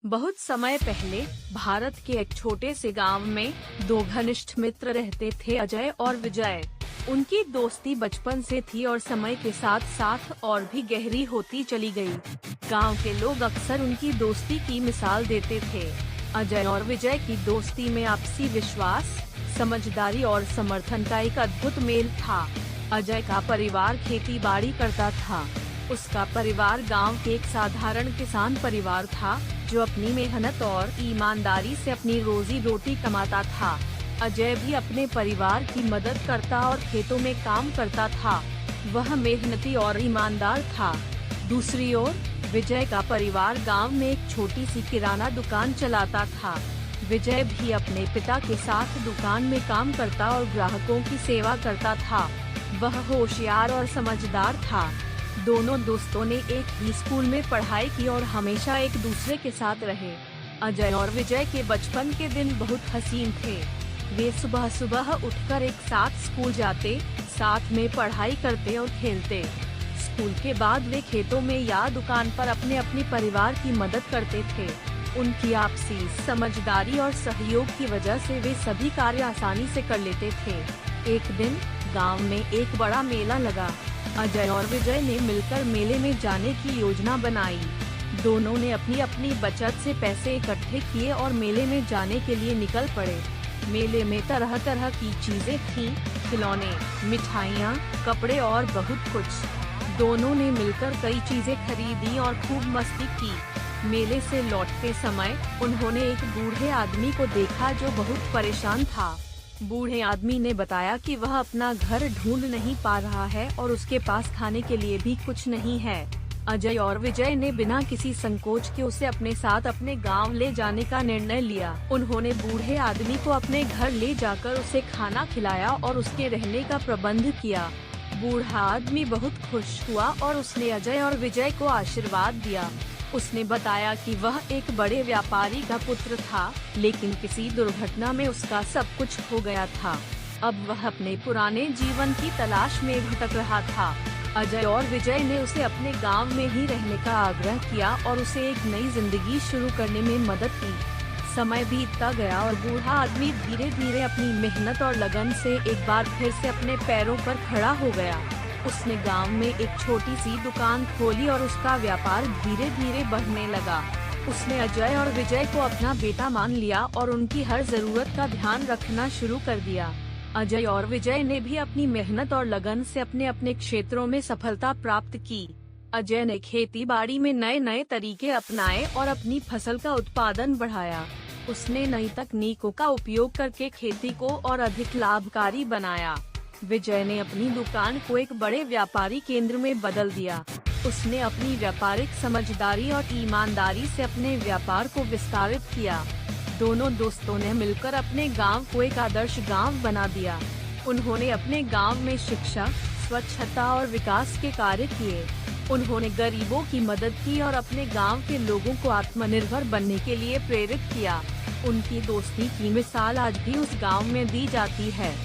बहुत समय पहले भारत के एक छोटे से गांव में दो घनिष्ठ मित्र रहते थे, अजय और विजय। उनकी दोस्ती बचपन से थी और समय के साथ साथ और भी गहरी होती चली गई। गांव के लोग अक्सर उनकी दोस्ती की मिसाल देते थे। अजय और विजय की दोस्ती में आपसी विश्वास, समझदारी और समर्थन का एक अद्भुत मेल था। अजय का परिवार खेती बाड़ी करता था। उसका परिवार गांव के एक साधारण किसान परिवार था, जो अपनी मेहनत और ईमानदारी से अपनी रोजी रोटी कमाता था। अजय भी अपने परिवार की मदद करता और खेतों में काम करता था। वह मेहनती और ईमानदार था। दूसरी ओर विजय का परिवार गांव में एक छोटी सी किराना दुकान चलाता था। विजय भी अपने पिता के साथ दुकान में काम करता और ग्राहकों की सेवा करता था। वह होशियार और समझदार था। दोनों दोस्तों ने एक ही स्कूल में पढ़ाई की और हमेशा एक दूसरे के साथ रहे। अजय और विजय के बचपन के दिन बहुत हसीन थे। वे सुबह सुबह उठकर एक साथ स्कूल जाते, साथ में पढ़ाई करते और खेलते। स्कूल के बाद वे खेतों में या दुकान पर अपने परिवार की मदद करते थे। उनकी आपसी समझदारी और सहयोग की वजह से वे सभी कार्य आसानी से कर लेते थे। एक दिन गांव में एक बड़ा मेला लगा। अजय और विजय ने मिलकर मेले में जाने की योजना बनाई। दोनों ने अपनी अपनी बचत से पैसे इकट्ठे किए और मेले में जाने के लिए निकल पड़े। मेले में तरह तरह की चीजें थीं, खिलौने, मिठाइयाँ, कपड़े और बहुत कुछ। दोनों ने मिलकर कई चीजें खरीदी और खूब मस्ती की। मेले से लौटते समय उन्होंने एक बूढ़े आदमी को देखा जो बहुत परेशान था। बूढ़े आदमी ने बताया कि वह अपना घर ढूंढ नहीं पा रहा है और उसके पास खाने के लिए भी कुछ नहीं है। अजय और विजय ने बिना किसी संकोच के उसे अपने साथ अपने गांव ले जाने का निर्णय लिया। उन्होंने बूढ़े आदमी को अपने घर ले जाकर उसे खाना खिलाया और उसके रहने का प्रबंध किया। बूढ़ा आदमी बहुत खुश हुआ और उसने अजय और विजय को आशीर्वाद दिया। उसने बताया कि वह एक बड़े व्यापारी का पुत्र था, लेकिन किसी दुर्घटना में उसका सब कुछ खो गया था। अब वह अपने पुराने जीवन की तलाश में भटक रहा था। अजय और विजय ने उसे अपने गांव में ही रहने का आग्रह किया और उसे एक नई जिंदगी शुरू करने में मदद की। समय बीतता गया और बूढ़ा आदमी धीरे धीरे अपनी मेहनत और लगन से एक बार फिर से अपने पैरों पर खड़ा हो गया। उसने गांव में एक छोटी सी दुकान खोली और उसका व्यापार धीरे धीरे बढ़ने लगा। उसने अजय और विजय को अपना बेटा मान लिया और उनकी हर जरूरत का ध्यान रखना शुरू कर दिया। अजय और विजय ने भी अपनी मेहनत और लगन से अपने अपने क्षेत्रों में सफलता प्राप्त की। अजय ने खेती बाड़ी में नए नए तरीके अपनाए और अपनी फसल का उत्पादन बढ़ाया। उसने नई तकनीकों का उपयोग करके खेती को और अधिक लाभकारी बनाया। विजय ने अपनी दुकान को एक बड़े व्यापारी केंद्र में बदल दिया। उसने अपनी व्यापारिक समझदारी और ईमानदारी से अपने व्यापार को विस्तारित किया। दोनों दोस्तों ने मिलकर अपने गांव को एक आदर्श गांव बना दिया। उन्होंने अपने गांव में शिक्षा, स्वच्छता और विकास के कार्य किए। उन्होंने गरीबों की मदद की और अपने गांव के लोगों को आत्मनिर्भर बनने के लिए प्रेरित किया। उनकी दोस्ती की मिसाल आज भी उस गांव में दी जाती है।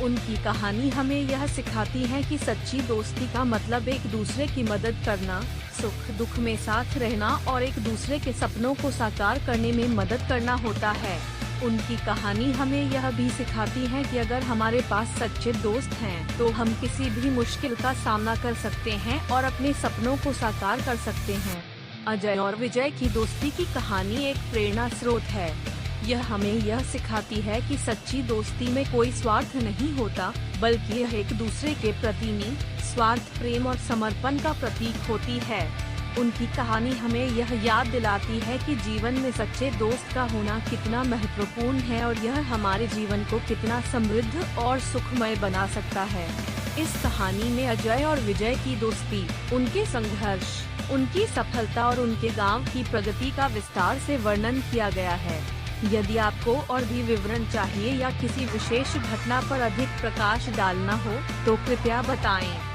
उनकी कहानी हमें यह सिखाती है कि सच्ची दोस्ती का मतलब एक दूसरे की मदद करना, सुख दुख में साथ रहना और एक दूसरे के सपनों को साकार करने में मदद करना होता है। उनकी कहानी हमें यह भी सिखाती है कि अगर हमारे पास सच्चे दोस्त हैं, तो हम किसी भी मुश्किल का सामना कर सकते हैं और अपने सपनों को साकार कर सकते हैं। अजय और विजय की दोस्ती की कहानी एक प्रेरणा स्रोत है। यह हमें यह सिखाती है कि सच्ची दोस्ती में कोई स्वार्थ नहीं होता, बल्कि यह एक दूसरे के प्रति निस्वार्थ प्रेम और समर्पण का प्रतीक होती है। उनकी कहानी हमें यह याद दिलाती है कि जीवन में सच्चे दोस्त का होना कितना महत्वपूर्ण है और यह हमारे जीवन को कितना समृद्ध और सुखमय बना सकता है। इस कहानी में अजय और विजय की दोस्ती, उनके संघर्ष, उनकी सफलता और उनके गांव की प्रगति का विस्तार से वर्णन किया गया है। यदि आपको और भी विवरण चाहिए या किसी विशेष घटना पर अधिक प्रकाश डालना हो, तो कृपया बताएं।